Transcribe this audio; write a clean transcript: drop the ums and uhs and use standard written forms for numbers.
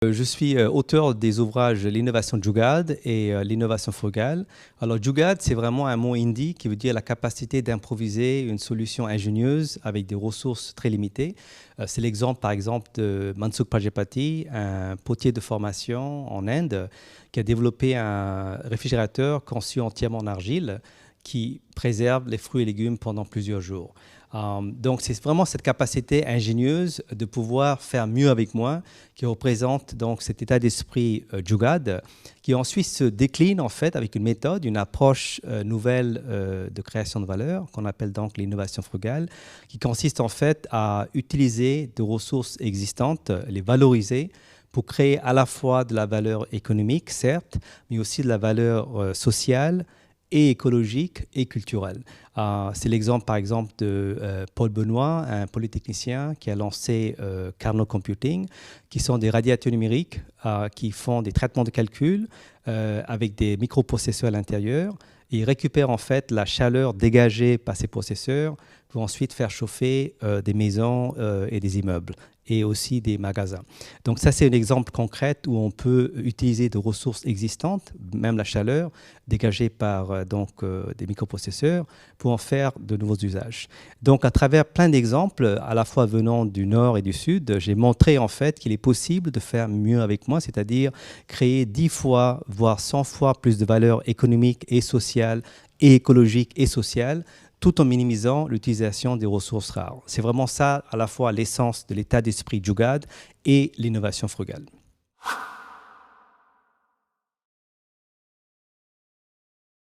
Je suis auteur des ouvrages L'innovation Jugaad et L'innovation frugale. Alors Jugaad, c'est vraiment un mot hindi qui veut dire la capacité d'improviser une solution ingénieuse avec des ressources très limitées. C'est l'exemple par exemple de Mansukh Prajapati, un potier de formation en Inde qui a développé un réfrigérateur conçu entièrement en argile qui préserve les fruits et légumes pendant plusieurs jours. Donc c'est vraiment cette capacité ingénieuse de pouvoir faire mieux avec moins qui représente donc cet état d'esprit Jugaad qui ensuite se décline en fait avec une méthode, une approche nouvelle de création de valeur qu'on appelle donc l'innovation frugale qui consiste en fait à utiliser des ressources existantes, les valoriser pour créer à la fois de la valeur économique certes, mais aussi de la valeur sociale et écologique et culturelle. C'est l'exemple, par exemple, de Paul Benoit, un polytechnicien qui a lancé Carnot Computing, qui sont des radiateurs numériques qui font des traitements de calcul avec des microprocesseurs à l'intérieur. Ils récupèrent en fait la chaleur dégagée par ces processeurs pour ensuite faire chauffer des maisons et des immeubles et aussi des magasins. Donc ça, c'est un exemple concret où on peut utiliser des ressources existantes, même la chaleur, dégagée par des microprocesseurs, pour en faire de nouveaux usages. Donc à travers plein d'exemples, à la fois venant du nord et du sud, j'ai montré en fait qu'il est possible de faire mieux avec moins, c'est-à-dire créer 10 fois, voire 100 fois plus de valeur économique et sociale et écologique et sociale, tout en minimisant l'utilisation des ressources rares. C'est vraiment ça, à la fois, l'essence de l'état d'esprit Jugaad et l'innovation frugale.